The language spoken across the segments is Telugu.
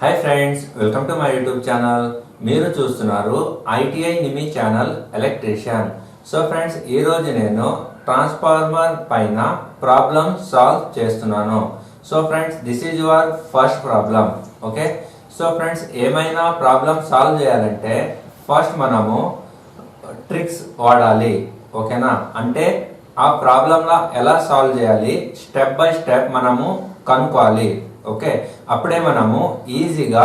Hi friends, welcome to my YouTube channel. మీరు చూస్తున్నారు ఐటీఐ నిమి ఛానల్ ఎలక్ట్రీషియన్. సో ఫ్రెండ్స్, ఈరోజు నేను ట్రాన్స్ఫార్మర్ పైన ప్రాబ్లం సాల్వ్ చేస్తున్నాను. So friends, this is your first problem. Okay, so friends, ఏమైనా ప్రాబ్లం సాల్వ్ చేయాలంటే ఫస్ట్ మనము ట్రిక్స్ వాడాలి. ఓకేనా, అంటే ఆ ప్రాబ్లంలా ఎలా సాల్వ్ చేయాలి స్టెప్ బై స్టెప్ మనము కనుక్కోవాలి. ఓకే, అప్పుడే మనము ఈజీగా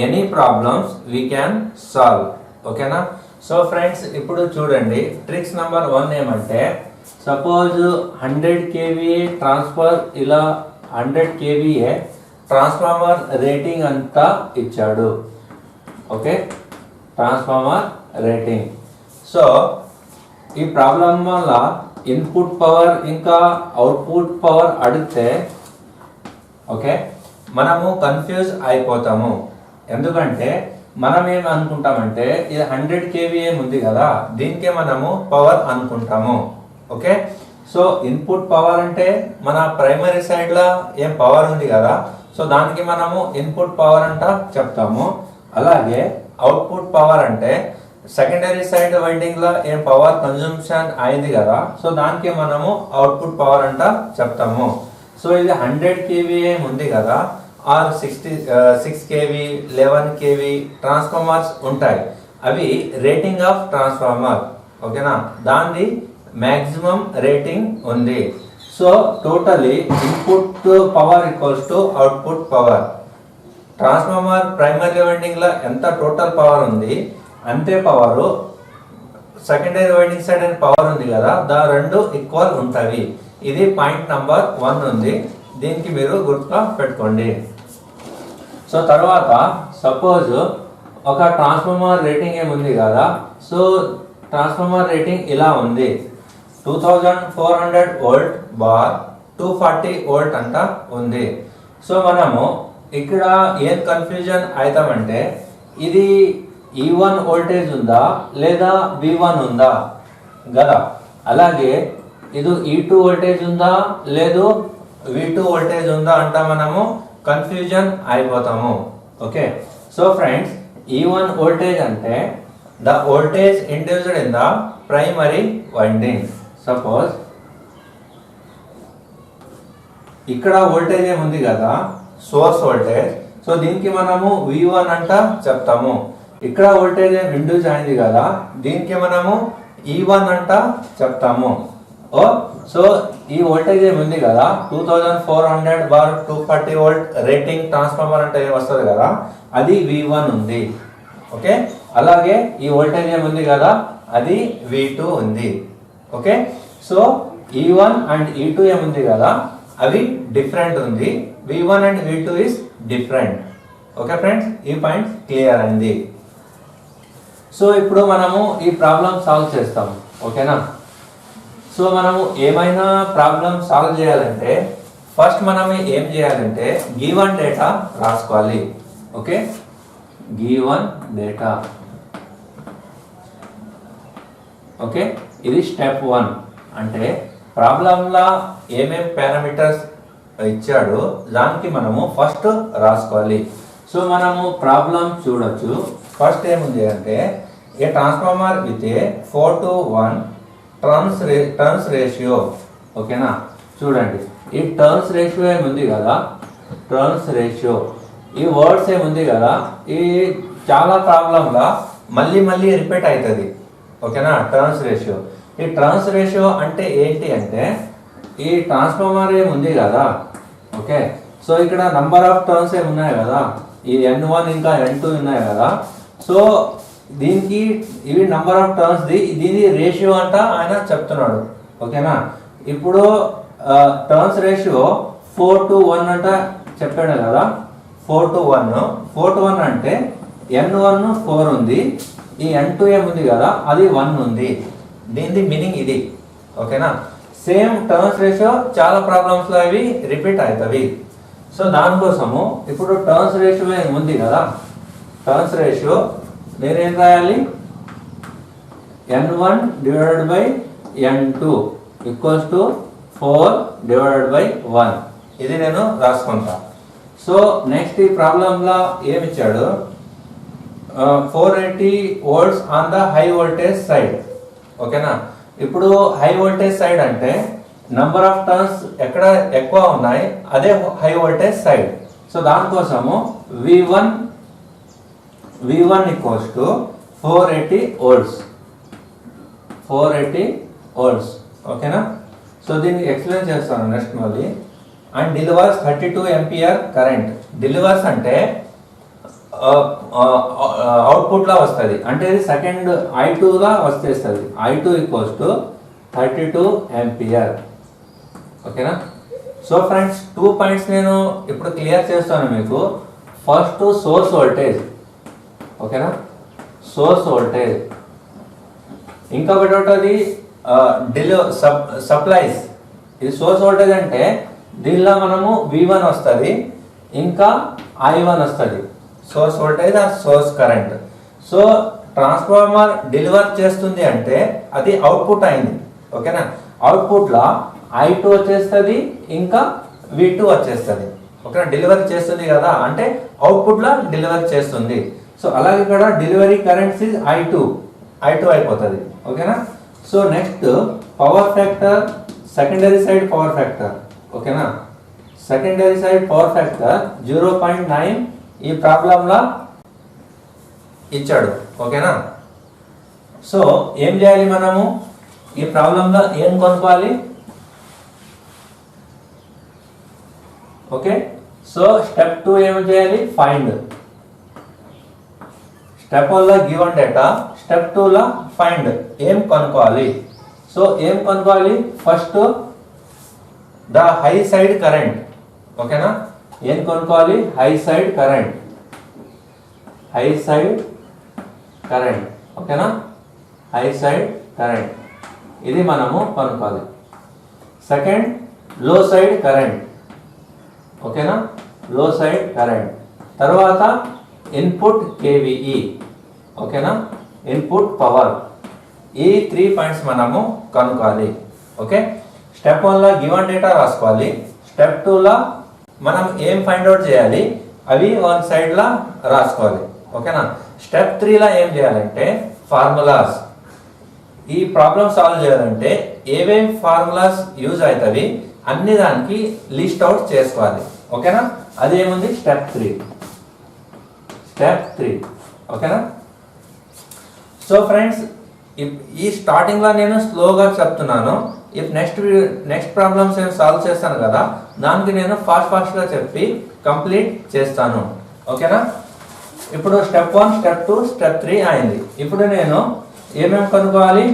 any problems we can solve. ఓకేనా, సో ఫ్రెండ్స్, ఇప్పుడు చూడండి ట్రిక్స్ నెంబర్ 1 ఏమంటే, సపోజ్ 100 kVA ట్రాన్స్ఫర్, ఇలా 100 kVA ట్రాన్స్ఫార్మర్ రేటింగ్ అంతా ఇచ్చాడు. Okay, transformer rating. సో ఈ ప్రాబ్లం వల్ల ఇన్పుట్ పవర్ ఇంకా అవుట్పుట్ పవర్ అడిగితే ఓకే మనము కన్ఫ్యూజ్ అయిపోతాము. ఎందుకంటే మనం ఏమి అనుకుంటామంటే ఇది 100 kVA ఉంది కదా, దీనికే మనము పవర్ అనుకుంటాము. ఓకే, సో ఇన్పుట్ పవర్ అంటే మన ప్రైమరీ సైడ్ లో ఏం పవర్ ఉంది కదా, సో దానికి మనము ఇన్పుట్ పవర్ అంట చెప్తాము. అలాగే అవుట్పుట్ పవర్ అంటే సెకండరీ సైడ్ వైండింగ్ లో ఏం పవర్ కన్జంప్షన్ అయింది కదా, సో దానికి మనము అవుట్పుట్ పవర్ అంట చెప్తాము. సో ఇది 100 kVA ఉంది కదా, ఆర్ 6 kV 11 kV ట్రాన్స్ఫార్మర్స్ ఉంటాయి. అవి రేటింగ్ ఆఫ్ ట్రాన్స్ఫార్మర్. ఓకేనా, దాని మ్యాక్సిమం రేటింగ్ ఉంది. So totally input power equals to output power. Transformer primary winding లో ఎంత టోటల్ పవర్ ఉంది అంతే పవర్ సెకండరీ వైండింగ్ సైడ్ అని పవర్ ఉంది కదా, రెండు ఈక్వల్ ఉంటాయి. ఇది పాయింట్ నంబర్ 1 ఉంది, దీనికి మీరు గుర్తుగా పెట్టుకోండి. సో తర్వాత సపోజ్ ఒక ట్రాన్స్ఫార్మర్ రేటింగ్ ఏముంది కదా, సో ట్రాన్స్ఫార్మర్ రేటింగ్ ఇలా ఉంది, 2400 వోల్ట్ బార్ 240 వోల్ట్ అంట ఉంది. సో మనము ఇక్కడ ఏం కన్ఫ్యూజన్ అవుతామంటే, ఇది E1 వోల్టేజ్ ఉందా లేదా V1 ఉందా కదా, అలాగే ఇది E2 వోల్టేజ్ ఉందా లేదు V2 వోల్టేజ్ ఉందా అంట మనము కన్ఫ్యూజన్ అయిపోతాము. Okay, so friends, E1 voltage అంటే the voltage induced in the primary winding. Suppose ఇక్కడ వోల్టేజ్ ఏముంది కదా, సోర్స్ వోల్టేజ్, సో దీనికి మనము V1 అంట చెప్తాము. ఇక్కడ వోల్టేజ్ ఇండ్యూస్ అయింది కదా, దీనికి మనము E1 అంట చెప్తాము. సో ఈ వోల్టేజ్ ఏముంది కదా, 2400 బార్ 240 వోల్ట్ రేటింగ్ ట్రాన్స్ఫార్మర్ అంటే వస్తుంది కదా, అది V1 ఉంది. ఓకే, అలాగే ఈ వోల్టేజ్ ఏముంది కదా, అది V2 ఉంది. Okay, so E1 and E2 ఏముంది కదా, అవి డిఫరెంట్ ఉంది. V1 and V2 is different. Okay friends, ఈ పాయింట్ క్లియర్ అయింది. సో ఇప్పుడు మనము ఈ ప్రాబ్లం సాల్వ్ చేస్తాం. ఓకేనా, సో మనము ఏమైనా ప్రాబ్లం సాల్వ్ చేయాలంటే ఫస్ట్ మనం ఏం చేయాలంటే గివన్ డేటా రాసుకోవాలి. Okay, given data. ఓకే, ఇది స్టెప్ 1. అంటే ప్రాబ్లంలో ఏమేం పారామీటర్స్ ఇచ్చాడో దానికి మనము ఫస్ట్ రాసుకోవాలి. సో మనము ప్రాబ్లం చూడొచ్చు. ఫస్ట్ ఏముంది అంటే, a transformer with a 4:1 turns ratio. ఓకేనా, చూడండి ఈ టర్న్స్ రేషియో ఏముంది కదా, టర్న్స్ రేషియో, ఈ వర్డ్స్ ఏముంది కదా, ఈ చాలా ప్రాబ్లంలా మళ్ళీ మళ్ళీ రిపీట్ అవుతుంది. ఓకేనా, టర్న్స్ రేషియో. ఈ టర్న్స్ రేషియో అంటే ఏంటి అంటే, ఈ ట్రాన్స్ఫార్మర్ ఏముంది కదా, ఓకే, సో ఇక్కడ నంబర్ ఆఫ్ టర్న్స్ ఏమున్నాయి కదా, ఈ N1 ఇంకా N2 ఉన్నాయి కదా, సో దీనికి ఇవి నంబర్ ఆఫ్ టర్న్స్, దీని రేషియో అంట ఆయన చెప్తున్నాడు. ఓకేనా, ఇప్పుడు టర్న్స్ రేషియో 4:1 అంట చెప్పాడు కదా, 4:1 అంటే N1 4 ఉంది, ఈ N2 ఏముంది కదా, అది 1 ఉంది. దీని మీనింగ్ ఇది. ఓకేనా, సేమ్ టర్న్స్ రేషియో చాలా ప్రాబ్లమ్స్ లో అవి రిపీట్ అవుతాయి. సో దానికోసము ఇప్పుడు టర్న్స్ రేషియో ఏముంది కదా, టర్న్స్ రేషియో నేనేం రాయాలి, N1 divided by N2 equals to 4/1. ఇది నేను రాసుకుంటా. సో సో నెక్స్ట్ ఈ ప్రాబ్లంలో ఏమి ఇచ్చాడు, 480 volts on the high voltage side. ఓకేనా, ఇప్పుడు హై వోల్టేజ్ సైడ్ అంటే నంబర్ ఆఫ్ టర్న్స్ ఎక్కడ ఎక్కువ ఉన్నాయి అదే హై వోల్టేజ్ సైడ్. సో దానికోసము V1 equals to 480 volts. 480 volts. ఓకేనా, సో దీన్ని ఎక్స్ప్లెయిన్ చేస్తాను నెక్స్ట్ మళ్ళీ. And delivers 32 ampere current. Delivers అంటే అవుట్పుట్ లా వస్తుంది, అంటే ఇది సెకండ్ I2 లా వచ్చేస్తుంది. I2 equals to 32 ampere. ఓకేనా, సో ఫ్రెండ్స్ 2 పాయింట్స్ నేను ఇప్పుడు క్లియర్ చేస్తాను మీకు. First source voltage. ఓకేనా, సోర్స్ వోల్టేజ్. ఇంకొకటి ఉంటుంది సప్లైస్. ఇది సోర్స్ వోల్టేజ్ అంటే దీనిలో మనము V1 వస్తుంది, ఇంకా I1 వస్తుంది. సోర్స్ వోల్టేజ్ ఆ source current. So transformer deliver చేస్తుంది అంటే అది అవుట్పుట్ అయింది. ఓకేనా, అవుట్పుట్లో I2 వచ్చేస్తుంది, ఇంకా V2 వచ్చేస్తుంది. ఓకేనా, డెలివరీ చేస్తుంది కదా అంటే అవుట్పుట్లో డెలివరీ చేస్తుంది. సో అలాగే ఇక్కడ డెలివరీ కరెంట్స్ ఇస్ I2 అయిపోతుంది. ఓకేనా, so next power factor, secondary side power factor. ఓకేనా, సెకండరీ సైడ్ పవర్ ఫ్యాక్టర్ 0.9 ఈ ప్రాబ్లంలో ఇచ్చాడు. ఓకేనా, సో ఏం చేయాలి మనము ఈ ప్రాబ్లంలో ఏం కొనుక్కోవాలి? ఓకే, సో స్టెప్ 2 ఏం చేయాలి? ఫైండ్. స్టెప్ 1 లో గివెన్ డేటా, స్టెప్ 2 లో ఫైండ్. ఏం కనుక్కోవాలి? సో ఏం కనుక్కోవాలి? First the high side current. ఓకేనా, ఏం కనుక్కోవాలి? High side current. High side current. ఓకేనా, హై సైడ్ కరెంట్ ఇది మనము కనుక్కోవాలి. సెకండ్ లో సైడ్ కరెంట్. ఓకేనా, లో సైడ్ కరెంట్. తర్వాత ఇన్పుట్ KVE. ఓకేనా, ఇన్పుట్ పవర్. ఈ 3 పాయింట్స్ మనము కనుక్కోవాలి. ఓకే, స్టెప్ 1 లో గివెన్ డేటా రాసుకోవాలి. స్టెప్ 2 లో మనం ఏం ఫైండ్ అవుట్ చేయాలి అవి వన్ సైడ్ లా రాసుకోవాలి. ఓకేనా, స్టెప్ 3 లో ఏం చేయాలంటే ఫార్ములాస్. ఈ ప్రాబ్లం సాల్వ్ చేయాలంటే ఏవేం ఫార్ములాస్ యూజ్ అవుతాయి అన్ని దానికి లిస్ట్ అవుట్ చేసుకోవాలి. ఓకేనా, అదేముంది? స్టెప్ 3. ఓకేనా, సో ఫ్రెండ్స్ ఈ స్టార్టింగ్ లో నేను స్లోగా చెప్తున్నాను. నెక్స్ట్ ప్రాబ్లమ్స్ నేను సాల్వ్ చేస్తాను కదా, దానికి నేను ఫాస్ట్ గా చెప్పి కంప్లీట్ చేస్తాను. ఓకేనా, ఇప్పుడు స్టెప్ 1, స్టెప్ 2, స్టెప్ 3 అయింది. ఇప్పుడు నేను ఏమేమి కనుక్కోవాలి?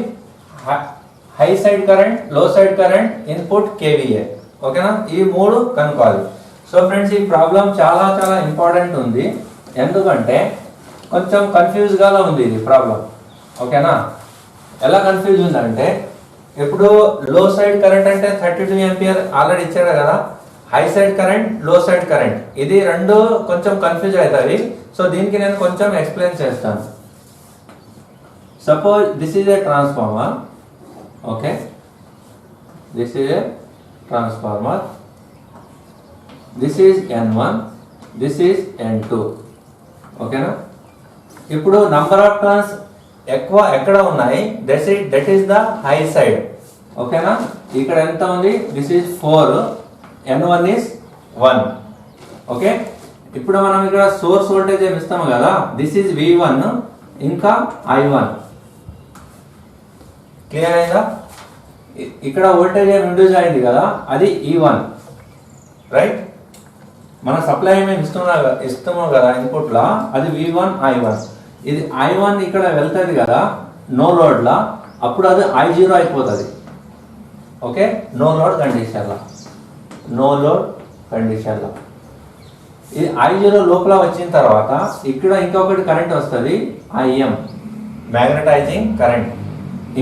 హై సైడ్ కరెంట్, లో సైడ్ కరెంట్, ఇన్పుట్ KVA. ఓకేనా, ఈ 3 కనుక్కోవాలి. సో ఫ్రెండ్స్ ఈ ప్రాబ్లం చాలా ఇంపార్టెంట్ ఉంది, ఎందుకంటే కొంచెం కన్ఫ్యూజ్గా ఉంది ఇది ప్రాబ్లం. ఓకేనా, ఎలా కన్ఫ్యూజ్ ఉందంటే ఇప్పుడు లో సైడ్ కరెంట్ అంటే 32 ఎంపీఆర్ ఆల్రెడీ ఇచ్చాడు కదా, హై సైడ్ కరెంట్, లో సైడ్ కరెంట్ ఇది రెండు కొంచెం కన్ఫ్యూజ్ అవుతాయి. సో దీనికి నేను కొంచెం ఎక్స్ప్లెయిన్ చేస్తాను. Suppose this is a transformer. Okay, this is a transformer. This is N1, this is N2. ఓకేనా, ఇప్పుడు నంబర్ ఆఫ్ టర్న్స్ ఎక్కువ ఎక్కడ ఉన్నాయి? That is the high side. ఓకేనా, ఇక్కడ ఎంత ఉంది? This is 4, N1 is 1. Okay, ఇప్పుడు మనం ఇక్కడ సోర్స్ వోల్టేజ్ ఏమి ఇస్తాము కదా, దిస్ ఈజ్ V1 ఇంకా I1. క్లియర్ అయిందా? ఇక్కడ వోల్టేజ్ ఏమి ఇండ్యూస్ అయింది కదా, అది E1. రైట్, మన సప్లై ఏమేమి ఇస్తాము కదా ఇన్పుట్ లా, అది V1 I1. ఇది I1 ఇక్కడ వెళ్తుంది కదా నో లోడ్ లా, అప్పుడు అది I0 అయిపోతుంది. ఓకే, నో లోడ్ కండిషన్ లా ఇది I0 లోపల వచ్చిన తర్వాత ఇక్కడ ఇంకొకటి కరెంట్ వస్తుంది IM, మ్యాగ్నటైజింగ్ కరెంట్.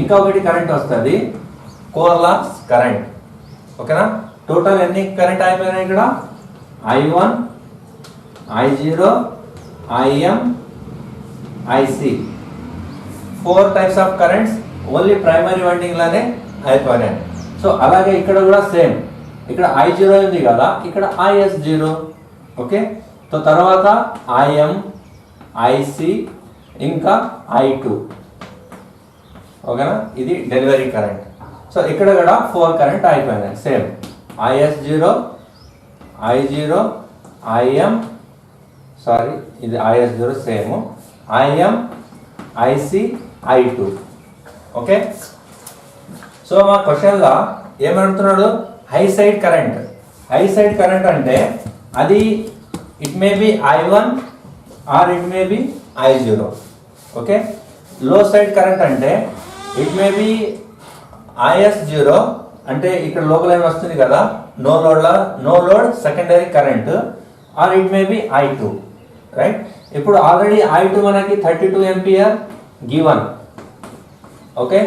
ఇంకొకటి కరెంట్ వస్తుంది కోర్ లాస్ కరెంట్. ఓకేనా, టోటల్ ఎన్ని కరెంట్ అయిపోయినాయి ఇక్కడ? I1, I0, IM, IC. 4 types of currents only primary winding లానే అయిపోయినాయి. సో అలాగే ఇక్కడ కూడా సేమ్. ఇక్కడ I0 ఉంది కదా, ఇక్కడ IS0. ఓకే. సో తర్వాత ఐఎం, ఐసి, ఇంకా I2. ఓకేనా, ఇది డెలివరీ కరెంట్. సో ఇక్కడ కూడా 4 కరెంట్ అయిపోయినాయి same. IS0, I0, IM, sorry ఇది IS0 same, IM, IC, I2. Okay. So మా క్వశ్చన్లో ఏమడుగుతున్నాడు, high side current. High side current అంటే అది it may be I1 or it may be I0. Okay. Low side current అంటే ఇట్ మే బి IS0, అంటే ఇక్కడ లోపల ఏమి వస్తుంది కదా, no load secondary current, or it may be I2. Right. ఇప్పుడు ఆల్రెడీ I2 మనకి 32 ఎంపీఆర్ గివన్. ఓకే.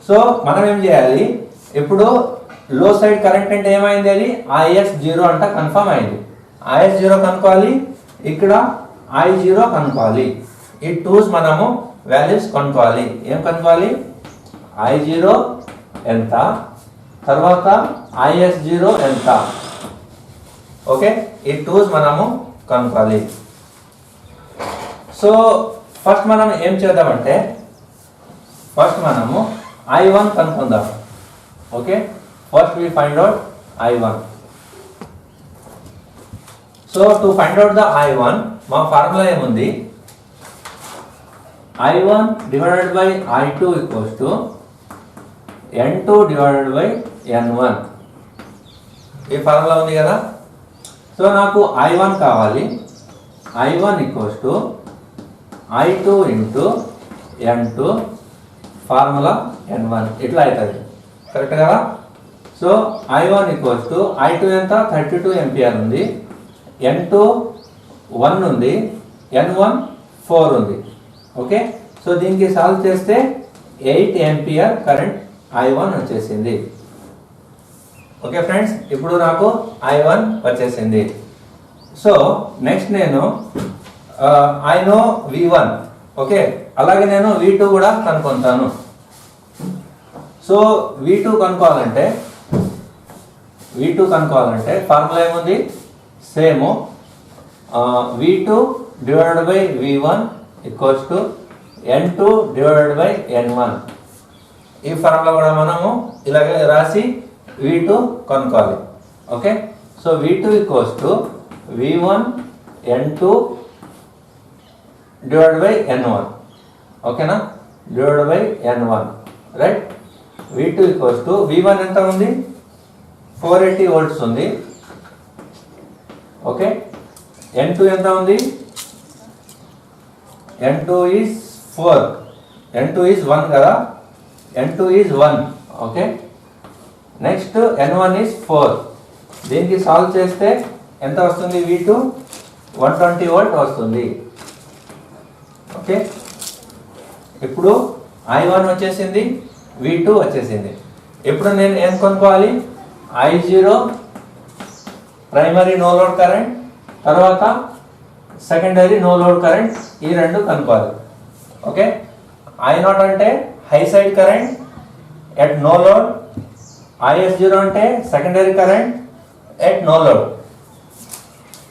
సో మనం ఏం చేయాలి, ఇప్పుడు లో సైడ్ కరెంట్ అంటే ఏమైంది, అది IS0 అంట కన్ఫర్మ్ అయింది. IS0 కనుక్కోవాలి, ఇక్కడ I0 కనుక్కోవాలి. ఈ టూస్ మనము వాల్యూస్ కనుక్కోవాలి. ఏం కనుక్కోవాలి, I0 ఎంత, తర్వాత IS0 ఎంత. ఓకే, ఈ టూస్ మనము కనుక్కోవాలి. సో ఫస్ట్ మనం ఏం చేద్దామంటే, ఫస్ట్ మనము I1 కనుక్కుందాం. Okay, first we find out I1. So to find out the I1, మా ఫార్ములా ఏముంది, I1 divided by I2 equals to N2 divided by N1. ఈ ఫార్ములా ఉంది కదా. సో నాకు I1 కావాలి, I1 equals to I2 into N2 formula N1, ఇట్లా అవుతుంది. కరెక్ట్ కదా. So I1 equals to I2 ఎంత, 32 ఎంపీఆర్ ఉంది, N2 1 ఉంది, N1 4 ఉంది. ఓకే. సో దీనికి సాల్వ్ చేస్తే 8 ఎంపీఆర్ కరెంట్ I1 వచ్చేసింది. ఓకే ఫ్రెండ్స్, ఇప్పుడు నాకు I1 వచ్చేసింది. సో నెక్స్ట్ నేను ఐ నో V1. ఓకే, అలాగే నేను V2 కూడా కనుక్కుంటాను. సో V2 కనుక్కోవాలంటే ఫార్ములా ఏముంది, same V2 divided by V1 equals to N2 divided by N1. ఈ ఫార్ములా కూడా మనము ఇలాగే రాసి V2 కనుక్కోవాలి. Okay. So V2 equals to V1 N2 divided by N1. ఓకేనా, divided by N1. Right. V2 equals to V1 ఎంత ఉంది, 480 వోల్ట్స్ ఉంది. ఓకే. N2 ఎంత ఉంది, N2 ఈజ్ 4, N2 ఈజ్ 1 కదా, N2 is 1. Okay. Next N1 is 4. దీనికి సాల్వ్ చేస్తే ఎంత వస్తుంది, V2 120 వోల్ట్ వస్తుంది. ఓకే. ఇప్పుడు I1 వచ్చేసింది, V2 వచ్చేసింది. ఇప్పుడు నేను ఏం కనుక్కోవాలి, I0 primary no load current, తర్వాత సెకండరీ నో లోడ్ కరెంట్, ఈ రెండు కనుక్కోవాలి. ఓకే. I0 అంటే high side current at no load, IS0 అంటే secondary current at no load.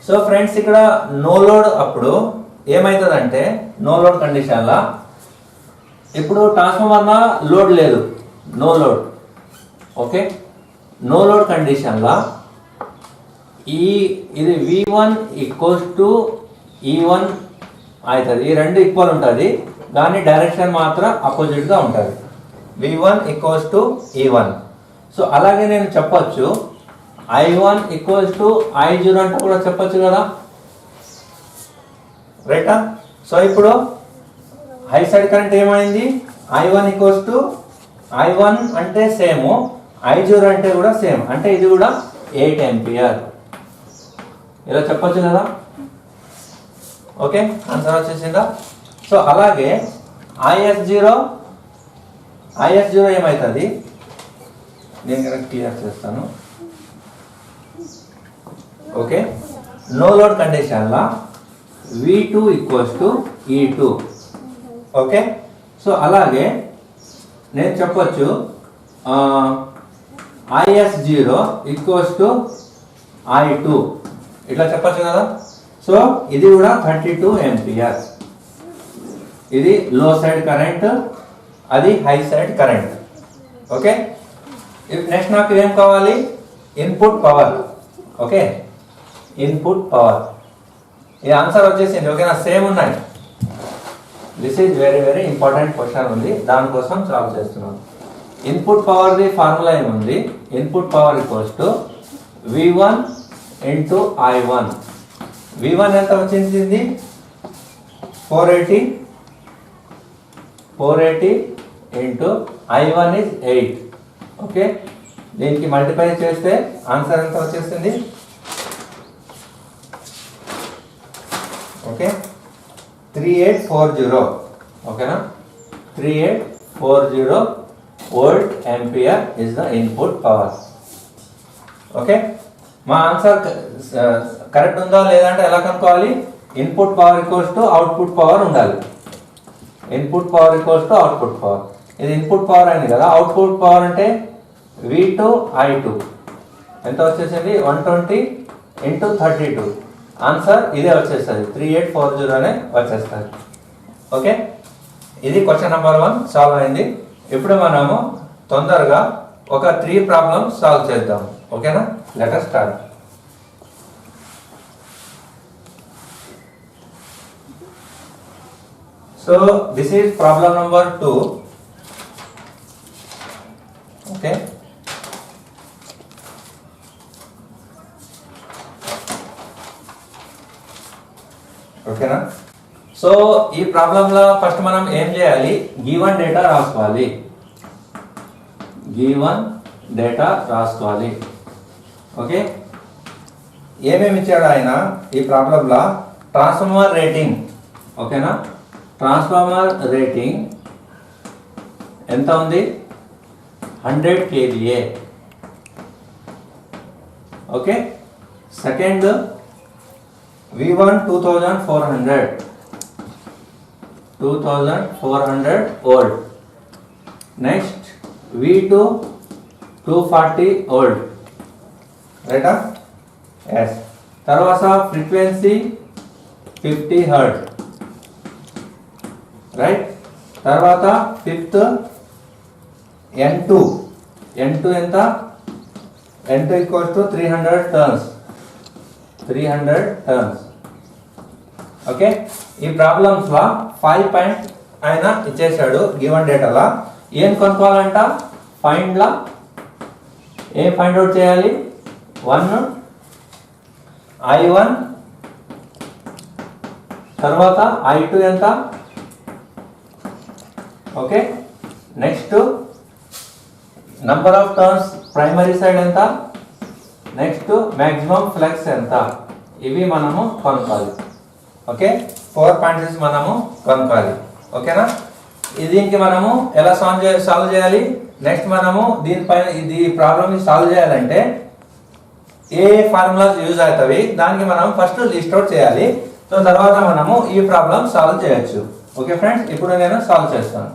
So friends, ఇక్కడ నో లోడ్ అప్పుడు ఏమవుతుందంటే, నో లోడ్ కండిషన్లో ఇప్పుడు ట్రాన్స్ఫార్మర్లో లోడ్ లేదు, no load. Okay. No load కండిషన్లో ఇది V1 ఈక్వల్స్ టు E1 అవుతుంది. ఈ రెండు ఈక్వల్ ఉంటుంది, కానీ డైరెక్షన్ మాత్రం అపోజిట్గా ఉంటుంది. V1 equals to E1. So అలాగే నేను చెప్పొచ్చు I1 ఈక్వల్స్ టు I0 అంటే కూడా చెప్పొచ్చు కదా, రైటా. సో ఇప్పుడు హై సైడ్ కరెంట్ ఏమైంది, I1 ఈక్వల్స్ టు I1 అంటే సేమ్, I0 అంటే కూడా సేమ్, అంటే ఇది కూడా 8 ఎంపీఆర్. ఇలా చెప్పొచ్చు కదా. ఓకే, ఆన్సర్ వచ్చేసిందా. సో అలాగే IS0 ఏమవుతుంది, నేను కనుక క్లియర్ చేస్తాను. ఓకే. నో లోడ్ కండిషన్లో V2 equals to E2. Okay. So అలాగే నేను చెప్పొచ్చు IS0 ఈక్వల్స్ టు I2. ఇట్లా చెప్పచ్చు కదా. సో ఇది కూడా 32 ఎంపీఆర్. ఇది లో సైడ్ కరెంట్, అది high side current. Okay, next నాకు ఏం కావాలి? Input power. Okay, input power. ఈ ఆన్సర్ వచ్చేసింది. ఓకేనా, సేమ్ ఉన్నాయి. This is very very important question ఉంది, దానికోసం సాల్వ్ చేస్తున్నాను. ఇన్పుట్ పవర్ ది ఫార్ములా ఏముంది? Input power equals to V1 into I1. V1 ఎంత వచ్చింది? 480 ఇంటూ I1 is 8. ఓకే, దీనికి మల్టిప్లై చేస్తే ఆన్సర్ ఎంత వచ్చేస్తుంది? ఓకే, 3840. ఓకేనా, 3840 volt ampere is the input power. Okay, మా ఆన్సర్ కరెక్ట్ ఉందా లేదా అంటే ఎలా కనుక్కోవాలి? Input power equals to output power ఉండాలి. Input power equals to output power. ఇది ఇన్పుట్ పవర్ అయింది కదా. అవుట్పుట్ పవర్ అంటే V2 I2 ఎంత వచ్చేసింది? 120 ఇంటూ 32. ఆన్సర్ ఇదే వచ్చేస్తుంది, 3840 అనే వచ్చేస్తుంది. ఓకే, ఇది క్వశ్చన్ నెంబర్ 1 సాల్వ్ అయింది. ఇప్పుడు మనము తొందరగా ఒక 3 ప్రాబ్లమ్స్ సాల్వ్ చేద్దాం. ఓకేనా, let us start. So this is problem number 2. Okay, ఓకేనా. సో ఈ ప్రాబ్లంలో ఫస్ట్ మనం ఏం చేయాలి? గివన్ డేటా రాసుకోవాలి. గివన్ డేటా రాసుకోవాలి. ఓకే, ఏమేమి ఇచ్చాడు ఆయన ఈ ప్రాబ్లంలో? Transformer rating. ఓకేనా, ట్రాన్స్ఫార్మర్ రేటింగ్ ఎంత ఉంది? 100 kVA. Okay, second V1 2400 volt. Next V2 240 volt. రైటా? ఎస్. తర్వాత ఫ్రీక్వెన్సీ 50 హెర్ట్జ్. రైట్. తర్వాత ఫిఫ్త్ N2 ఎంత? N2 equals to 300 turns. Okay, ఈ ప్రాబ్లమ్స్ లో 5 పాయింట్ ఆయన ఇచ్చేసాడు గివెన్ డేటాలో. ఏం కనుక్కోవాలంట? ఫైండ్ లా ఏం ఫైండ్ అవుట్ చేయాలి? 1 I1, తర్వాత I2 ఎంత? Okay, next number of turns primary side ఎంత? నెక్స్ట్ మాక్సిమం ఫ్లక్స్ ఎంత? ఇవి మనము కనుక్కోవాలి. ఓకే, 4 పాయింట్స్ మనము కనుక్కోవాలి. ఓకేనా, దీనికి మనము ఎలా సాల్వ్ చేయాలి? నెక్స్ట్ మనము దీనిపైన ఇది ప్రాబ్లమ్ సాల్వ్ చేయాలంటే ఏ ఫార్ములాస్ యూజ్ అవుతాయి దానికి మనం ఫస్ట్ లిస్ట్ అవుట్ చేయాలి. సో తర్వాత మనము ఈ ప్రాబ్లమ్ సాల్వ్ చేయొచ్చు. ఓకే ఫ్రెండ్స్, ఇప్పుడు నేను సాల్వ్ చేస్తాను.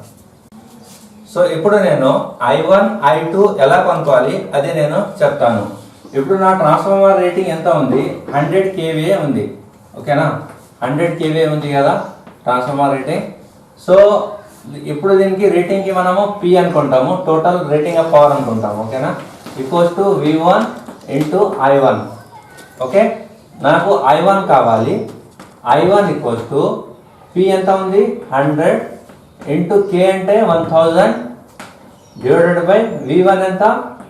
సో ఇప్పుడు నేను I1 I2 ఎలా కనుక్కోవాలి అది నేను చెప్తాను. ఇప్పుడు నా ట్రాన్స్ఫార్మర్ రేటింగ్ ఎంత ఉంది? 100 kVA ఉంది. ఓకేనా, 100 kVA ఉంది కదా ట్రాన్స్ఫార్మర్ రేటింగ్. సో ఇప్పుడు దీనికి రేటింగ్కి మనము P అనుకుంటాము, టోటల్ రేటింగ్ ఆఫ్ పవర్ అనుకుంటాము. ఓకేనా, equals to V1 into I1. Okay, నాకు I1 కావాలి. I1 ఈక్వల్స్ టు P ఎంత ఉంది? 100 ఇంటూ K అంటే 1000 డివైడెడ్ బై V1 ఎంత?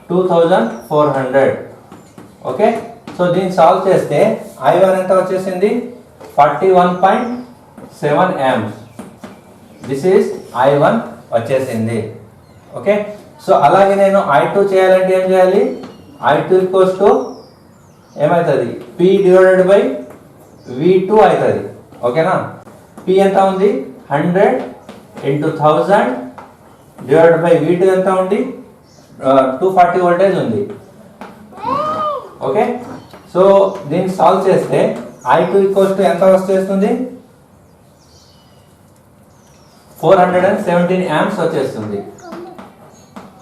2400. ఓకే, సో దీన్ని సాల్వ్ చేస్తే I1 ఎంత వచ్చేసింది? 41.7 amps. దిస్ ఈజ్ I1 వచ్చేసింది. ఓకే, సో అలాగే నేను I2 చేయాలంటే ఏం చేయాలి? I2 ఈక్వల్స్ టు ఏమవుతుంది? P డివైడెడ్ బై V2 అవుతుంది. ఓకేనా, P ఎంత ఉంది? 100 ఇంటూ 1000 డివైడెడ్ బై V2 ఎంత ఉంది? 240 వోల్టేజ్ ఉంది. ఓకే, సో దీన్ని సాల్వ్ చేస్తే I2 ఈక్వల్స్ టు ఎంత వచ్చేస్తుంది? 417 amps వచ్చేస్తుంది.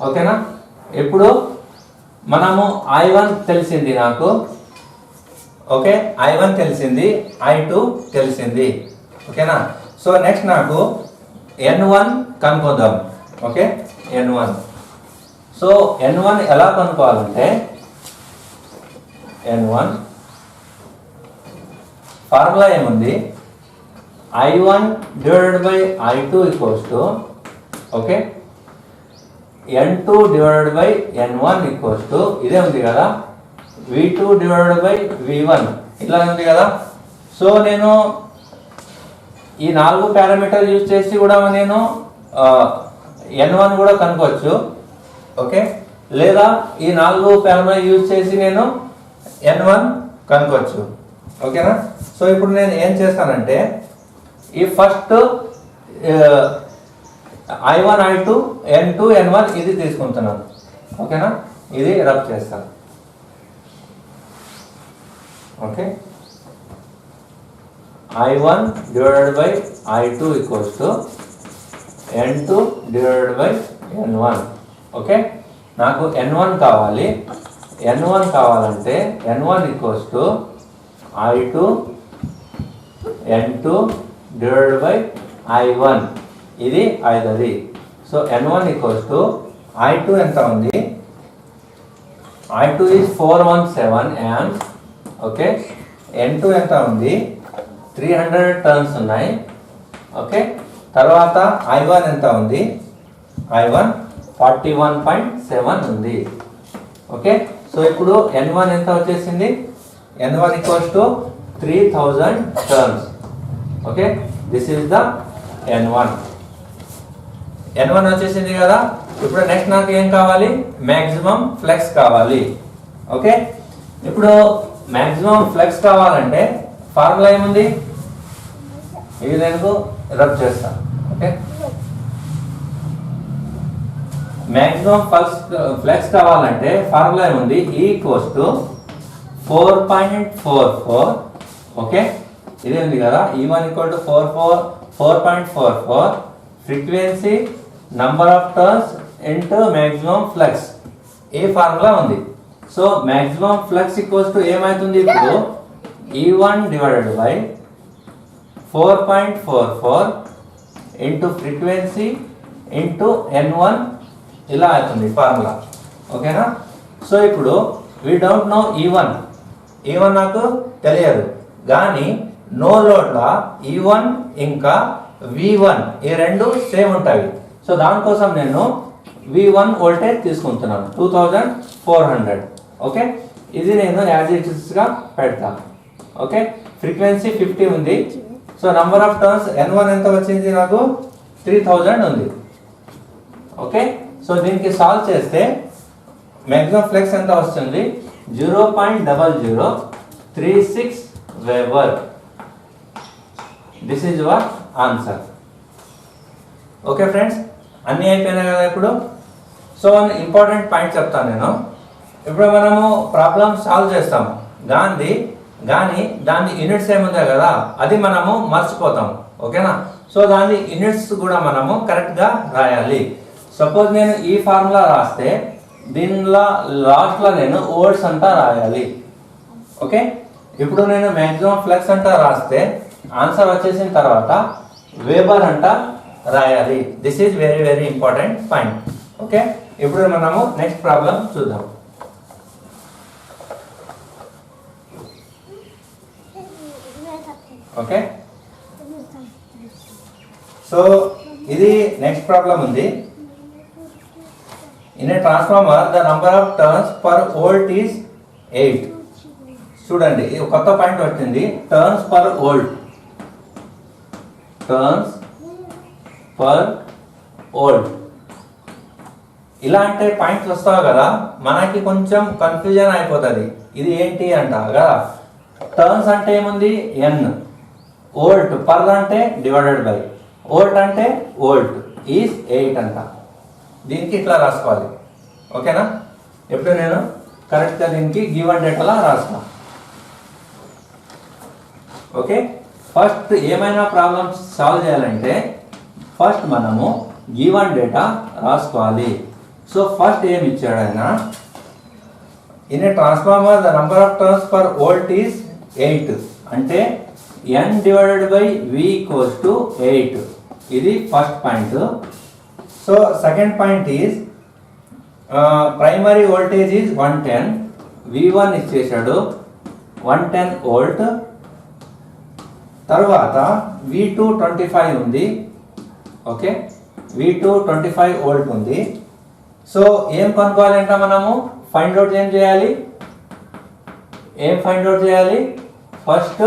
ఓకేనా, ఇప్పుడు మనము I1 తెలిసింది నాకు. ఓకే, I1 తెలిసింది, I2 తెలిసింది. ఓకేనా? సో నెక్స్ట్ నాకు N1 కనుక్కుందాం. Okay, N1. సో N1 ఎలా కనుక్కోవాలంటే N1 ఫార్ములా ఏముంది, I1 divided by I2 equals to okay N2 divided by N1 equals to ఇదే ఉంది కదా V2 డివైడెడ్ బై V1 ఇట్లా ఉంది కదా. సో నేను ఈ 4 పారామీటర్ యూజ్ చేసి కూడా నేను N1 కూడా కనుక్కోవచ్చు. ఓకే, లేదా ఈ 4 పారామీటర్ యూజ్ చేసి నేను N1 కనుక్కోవచ్చు. ఓకేనా? సో ఇప్పుడు నేను ఏం చేస్తానంటే ఈ first I1 I2 N2 N1 ఇది తీసుకుంటున్నాను. ఓకేనా? ఇది రబ్ చేస్తాను. Okay, I1 divided by I2 equals to N2 divided by N1. Okay, నాకు N1 కావాలి. N1 కావాలంటే N1 equals to I2 N2 divided by I1 ఇది ఐదది. So N1 equals to I2 ఎంత ఉంది, I2 is 417 amps. Okay, N2 ఎంత ఉంది, 300 టర్న్స్ ఉన్నాయి. ఓకే, తర్వాత I1 ఎంత ఉంది, I1 41.7 ఉంది. ఓకే, సో ఇప్పుడు N1 ఎంత వచ్చేసింది, N1 equals to 3000 turns. Okay, this is the N1 వచ్చేసింది కదా. ఇప్పుడు నెక్స్ట్ నాకు ఏం కావాలి, మ్యాక్సిమం ఫ్లెక్స్ కావాలి. ఓకే, ఇప్పుడు మ్యాక్సిమం ఫ్లెక్స్ కావాలంటే ఫార్ములా ఏముంది, ఇది నేను రబ్ చేస్తాను. ఓకే, మ్యాక్సిమం ఫ్లెక్స్ కావాలంటే ఫార్ములా ఏముంది, ఈక్వల్స్ టు 4.44. ఓకే, ఇదే ఉంది కదా, E1 equal to 4.44 frequency number of turns into maximum flux. ఏ ఫార్ములా ఉంది. So maximum flux equals to ఏమవుతుంది, ఇప్పుడు E1 divided by 4.44 into frequency into N1 ఇలా అవుతుంది ఫార్ములా. ఓకేనా? సో ఇప్పుడు వీ డోంట్ నో E1 నాకు తెలియదు, కానీ నో లోడ్లా E1 ఇంకా V1 ఈ రెండు సేమ్ ఉంటాయి. సో దానికోసం నేను V1 వోల్టేజ్ తీసుకుంటున్నాను 2400. ఓకే, ఇది నేను యాజ్ ఇట్ ఇస్ గా పెడతాను. ఓకే, ఫ్రీక్వెన్సీ 50 ఉంది. So number of turns N1 ఎంత వచ్చింది, నాకు 3000 ఉంది. ఓకే, సో దీనికి సాల్వ్ చేస్తే మ్యాక్సిమం ఫ్లెక్స్ ఎంత వస్తుంది, 0.0036 weber. This is your answer. Okay friends, అన్నీ అయిపోయినాయి కదా ఇప్పుడు. సో ఇంపార్టెంట్ పాయింట్ చెప్తాను నేను. ఇప్పుడు మనము ప్రాబ్లం సాల్వ్ చేస్తాము, కానీ దాని యూనిట్స్ ఏముంది కదా అది మనము మర్చిపోతాం. ఓకేనా? సో దాని యూనిట్స్ కూడా మనము కరెక్ట్గా రాయాలి. సపోజ్ నేను ఈ ఫార్ములా రాస్తే దీనిలో లాస్ట్లో నేను ఓల్డ్స్ అంతా రాయాలి. ఓకే, ఇప్పుడు నేను మ్యాక్సిమం ఫ్లెక్స్ అంతా రాస్తే ఆన్సర్ వచ్చేసిన తర్వాత వేబర్ అంట రాయాలి. This is very very important point. Okay, ఇప్పుడు మనము నెక్స్ట్ ప్రాబ్లం చూద్దాం. ఓకే, సో ఇది నెక్స్ట్ ప్రాబ్లం ఉంది. In a transformer the number of turns per volt is 8. చూడండి, కొత్త పాయింట్ వచ్చింది, turns per volt. Turns per volt ఇలాంటి పాయింట్స్ వస్తావు కదా, మనకి కొంచెం కన్ఫ్యూజన్ అయిపోతుంది. ఇది ఏంటి అంట కదా. టర్న్స్ అంటే ఏముంది, N. వోల్ట్ పర్ అంటే డివైడెడ్ బై వోల్ట్ అంటే వోల్ట్ ఈజ్ 8 అంట. దీనికి ఇట్లా రాసుకోవాలి. ఓకేనా? ఎప్పుడు నేను కరెక్ట్గా దీనికి గివెన్ డేటాలా రాస్తా. ఓకే, ఫస్ట్ ఏమైనా ప్రాబ్లమ్స్ సాల్వ్ చేయాలంటే ఫస్ట్ మనము గివెన్ డేటా రాసుకోవాలి. సో ఫస్ట్ ఏమి ఇచ్చాడు ఆయన, in a transformer the number of turns per volt is 8 అంటే n divided by v equals to 8. ఇది first point. So second point is primary voltage is 110, v1 ఇచ్చేసాడు 110 వోల్ట్. తర్వాత v2 25 ఉంది. ఓకే, v2 25 వోల్ట్ ఉంది. సో ఏం కనుక్కోవాలంట మనము? ఫైండ్ అవుట్ ఏం చేయాలి? First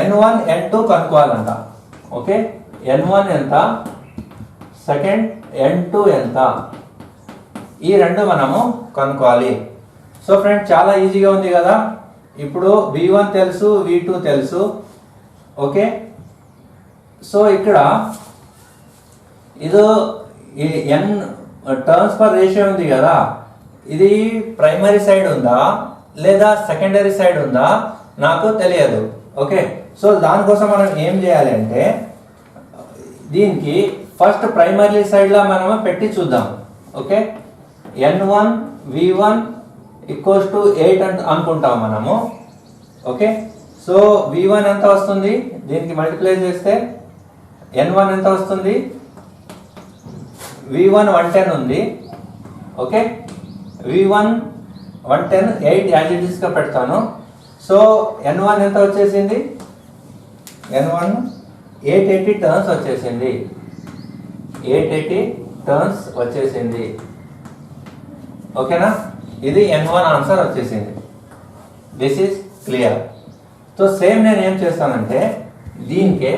n1 n2 కనుక్కోవాలంట. Okay, n1 ఎంత, సెకండ్ n2 ఎంత, ఈ రెండు మనము కనుక్కోవాలి. సో ఫ్రెండ్స్ చాలా ఈజీగా ఉంది కదా. ఇప్పుడు v1 తెలుసు, v2 తెలుసు. ఓకే, సో ఇక్కడ ఇది n టర్న్స్ పర్ రేషియో ఉంది కదా, ఇది ప్రైమరీ సైడ్ ఉందా లేదా సెకండరీ సైడ్ ఉందా నాకు తెలియదు. ఓకే, సో దానికోసం మనం ఏం చేయాలి అంటే దీనికి ఫస్ట్ ప్రైమరీ సైడ్లో మనము పెట్టి చూద్దాం. Okay, n1 v1 equals to 8 అనుకుంటాం మనము. ఓకే, సో v1 ఎంత వస్తుంది? దీనికి మల్టిప్లై చేస్తే n1 ఎంత వస్తుంది? v1 110 ఉంది. ఓకే, v1 110 8 యాజ్ ఇట్ ఈస్గా పెడతాను. సో n1 ఎంత వచ్చేసింది? n1 880 టర్న్స్ వచ్చేసింది. 880 టర్న్స్ వచ్చేసింది. ఓకేనా, ఇది n1 ఆన్సర్ వచ్చేసింది. This is clear. So same నేను ఏం చేస్తానంటే దీనికే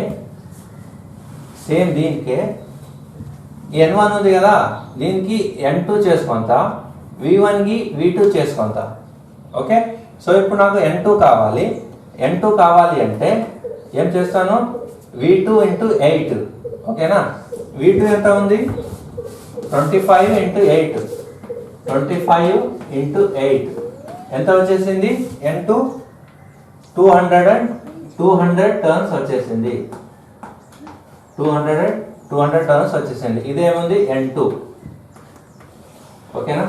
n1 ఉంది కదా, దీనికి n2 చేసుకుంటా, v1కి v2 చేసుకుంటా. ఓకే, సో ఇప్పుడు నాకు n2 కావాలి. అంటే ఏం చేస్తాను? v2 into 8. ఓకేనా, v2 ఎంత ఉంది? 25 ఇంటూ 8. 25 ఇంటూ 8 ఎంత వచ్చేసింది? n2 200 టర్న్స్ వచ్చేసింది. 200 టర్న్స్ వచ్చేసింది. ఇదేముంది? n2. ఓకేనా,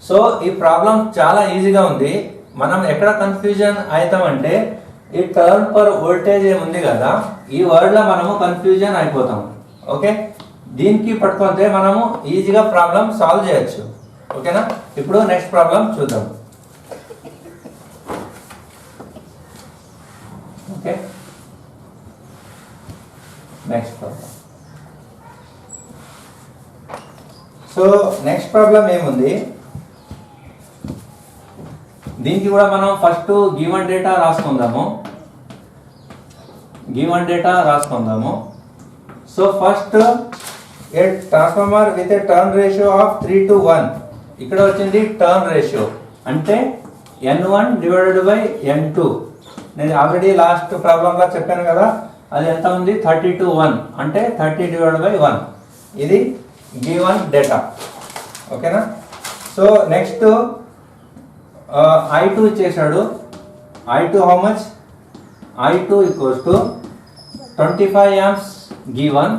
సో ఈ ప్రాబ్లం చాలా ఈజీగా ఉంది. మనం ఎక్కడ కన్ఫ్యూజన్ అవుతామంటే ఈ టర్న్ పర్ వోల్టేజ్ ఏముంది కదా, ఈ వర్డ్లో మనము కన్ఫ్యూజన్ అయిపోతాం. ఓకే, దీనికి పట్టుకుంటే మనము ఈజీగా ప్రాబ్లం సాల్వ్ చేయొచ్చు. ఓకేనా, ఇప్పుడు నెక్స్ట్ ప్రాబ్లం చూద్దాం. Okay, next problem. So next problem ఏముంది? దీనికి కూడా మనం ఫస్ట్ గివెన్ డేటా రాసుకుందాము. So first a transformer with a turn ratio of 3:1. ఇక్కడ వచ్చింది టర్న్ రేషియో అంటే n1 డివైడెడ్ బై n2. నేను ఆల్రెడీ లాస్ట్ ప్రాబ్లంలో చెప్పాను కదా, అది ఎంత ఉంది? 30:1 అంటే 30 డివైడెడ్ బై 1. ఇది గివెన్ డేటా. ఓకేనా, సో నెక్స్ట్ I2 ఇచ్చేసాడు. I2 how much? I2 equals to 25 amps given.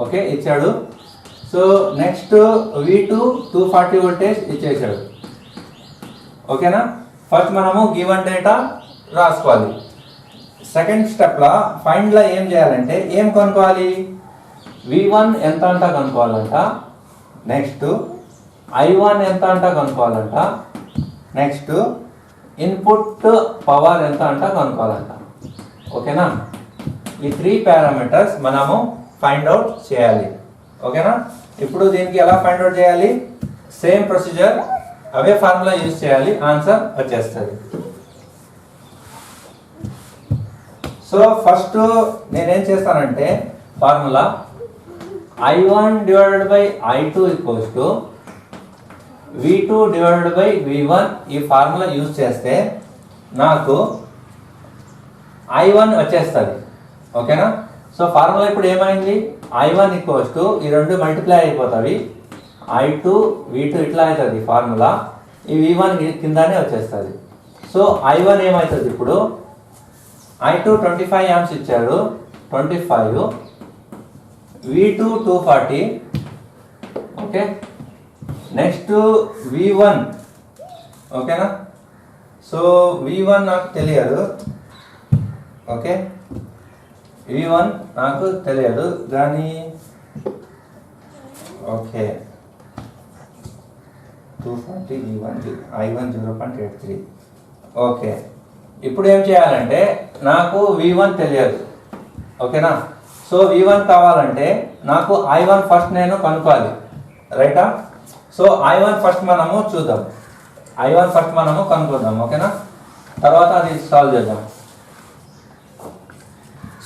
Okay, ఇచ్చాడు. సో నెక్స్ట్ v2 240 వోల్టేజ్ ఇచ్చేసాడు. ఓకేనా, ఫస్ట్ మనము గివన్ డేటా రాసుకోవాలి. సెకండ్ స్టెప్లో ఫైండ్లో ఏం చేయాలంటే ఏం కనుక్కోవాలి? v1 ఎంత అంట కనుక్కోవాలంట. నెక్స్ట్ i1 ఎంత అంట కనుక్కోవాలంట. నెక్స్ట్ ఇన్పుట్ పవర్ ఎంత అంట కనుక్కోవాలంట. ఓకేనా, ఈ 3 పారామీటర్స్ మనము ఫైండ్ అవుట్ చేయాలి. ఓకేనా, ఇప్పుడు దీనికి ఎలా ఫైండ్ అవుట్ చేయాలి? సేమ్ ప్రొసీజర్, అవే ఫార్ములా యూజ్ చేయాలి, ఆన్సర్ వచ్చేస్తుంది. సో ఫస్ట్ నేనేం చేస్తానంటే formula i1 divided by i2 equals to v2 divided by v1. ఈ ఫార్ములా యూజ్ చేస్తే నాకు i1 వచ్చేస్తుంది. ఓకేనా, సో ఫార్ములా ఇప్పుడు ఏమైంది? i1 ఈక్వల్స్ టు ఈ రెండు మల్టిప్లై అయిపోతాయి. i2 v2 ఇట్లా అవుతుంది ఫార్ములా. ఈ v1 కిందనే వచ్చేస్తుంది. సో i1 ఏమవుతుంది? ఇప్పుడు i2 25 amps ఇచ్చాడు, 25, v2 240. ఓకే, నెక్స్ట్ v1 ఓకేనా. సో V1 నాకు తెలియదు. ఓకే, V1 నాకు తెలియదు కానీ ఓకే 240 V1 I1 0.83. ఓకే, ఇప్పుడు ఏం చేయాలంటే నాకు V1 తెలియదు. ఓకేనా. సో V1 కావాలంటే నాకు I1 ఫస్ట్ నేను కనుక్కోవాలి, రైటా. సో I1 ఫస్ట్ మనము చూద్దాం, I1 ఫస్ట్ మనము కనుక్కుందాం. ఓకేనా, తర్వాత అది సాల్వ్ చేద్దాం.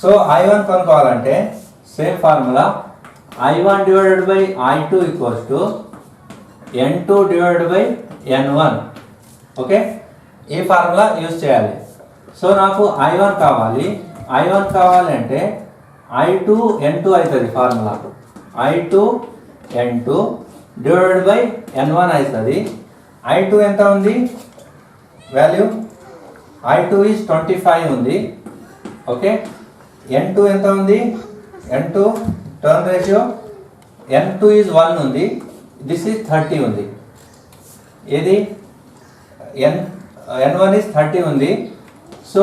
సో I1 కనుక్కోవాలంటే same formula I1 divided by I2 equals to N2 divided by N1. Okay, ఈ ఫార్ములా యూజ్ చేయాలి. సో నాకు I1 కావాలి. I1 కావాలంటే I2 N2 అవుతుంది formula. I2 N2 divided by N1 అవుతుంది. I2 ఎంత ఉంది వాల్యూ? I2 ఈజ్ 25 ఉంది. ఓకే, N2 ఎంత ఉంది? N2 turn ratio N2 is 1 ఉంది. దిస్ ఈజ్ 30 ఉంది. ఏది N1 ఈజ్ 30 ఉంది. సో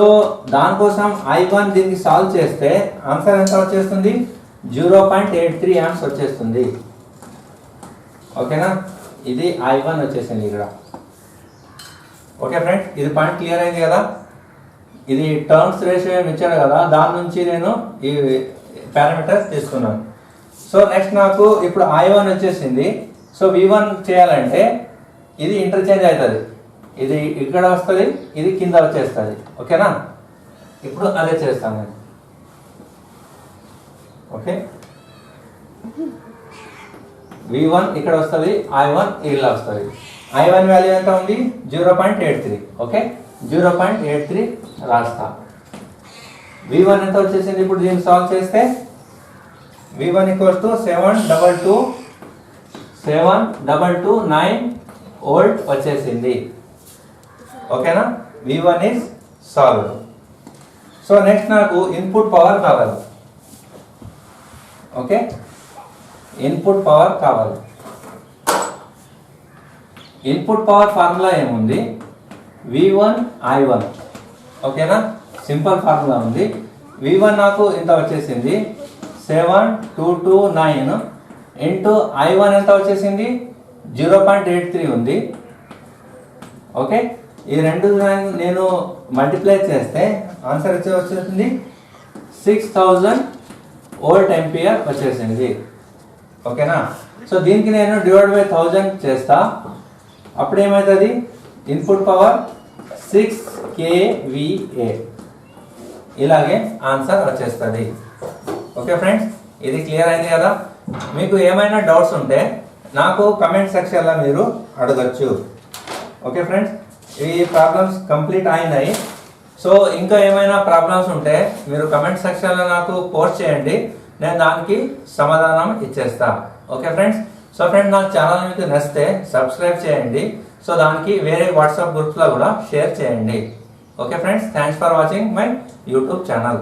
దానికోసం I1 దీనికి సాల్వ్ చేస్తే ఆన్సర్ ఎంత వచ్చేస్తుంది? 0.83 amps వచ్చేస్తుంది. ఓకేనా, ఇది I1 వచ్చేసింది ఇక్కడ. ఓకే ఫ్రెండ్స్, ఇది పాయింట్ క్లియర్ అయింది కదా. ఇది టర్న్స్ రేషియో ఏమి ఇచ్చాడు కదా, దాని నుంచి నేను ఈ పారామీటర్స్ తీసుకున్నాను. సో నెక్స్ట్ నాకు ఇప్పుడు I1 వచ్చేసింది. సో V1 చేయాలంటే ఇది ఇంటర్చేంజ్ అవుతుంది. ఇది ఇక్కడ వస్తుంది, ఇది కింద వచ్చేస్తుంది. ఓకేనా, ఇప్పుడు అదే చేస్తాను నేను. ఓకే, V1 ఇక్కడ వస్తుంది, I1 ఇలా వస్తుంది. I1 వాల్యూ ఎంత ఉంది? 0.83. ఓకే, 0.83 రాస్తా. V1 ఎంత వచ్చేసింది? ఇప్పుడు దీన్ని సాల్వ్ చేస్తే V1 ఈక్వల్స్ టు 722.9 వోల్ట్ వచ్చేసింది. ఓకేనా, V1 is solve. So next నాకు ఇన్పుట్ పవర్ కావాలి. ఓకే, ఇన్పుట్ పవర్ కావాలి. ఇన్పుట్ పవర్ ఫార్ములా ఏముంది? V1 I1. ఓకేనా, సింపుల్ ఫార్ములా ఉంది. V1 నాకు ఇంత వచ్చేసింది 7229 ఇంటూ I1 ఎంత వచ్చేసింది? 0.83 ఉంది. ఓకే, ఈ రెండు నేను మల్టిప్లై చేస్తే ఆన్సర్ వచ్చేసింది 6000 వోల్ట్ ఎంపియర్ వచ్చేసింది. ఓకేనా, సో దీనికి నేను డివైడ్ బై 1000 చేస్తా. అప్పుడు ఏమవుతుంది? Input power 6 kVA. ఇలాగే ఆన్సర్ వచ్చేస్తుంది. ఓకే ఫ్రెండ్స్, ఇది క్లియర్ అయింది కదా. మీకు ఏమైనా డౌట్స్ ఉంటే నాకు కమెంట్ సెక్షన్లో మీరు అడగచ్చు. ఓకే ఫ్రెండ్స్, ఈ ప్రాబ్లమ్స్ కంప్లీట్ అయినాయి. సో ఇంకా ఏమైనా ప్రాబ్లమ్స్ ఉంటే మీరు కమెంట్ సెక్షన్లో నాకు పోస్ట్ చేయండి, నేను దానికి సమాధానం ఇచ్చేస్తా. ఓకే ఫ్రెండ్స్, సో ఫ్రెండ్స్ నా ఛానల్ మీకు నచ్చితే సబ్స్క్రైబ్ చేయండి. సో దానికి వేరే వాట్సాప్ గ్రూప్స్లో కూడా షేర్ చేయండి. Okay friends, thanks for watching my YouTube channel.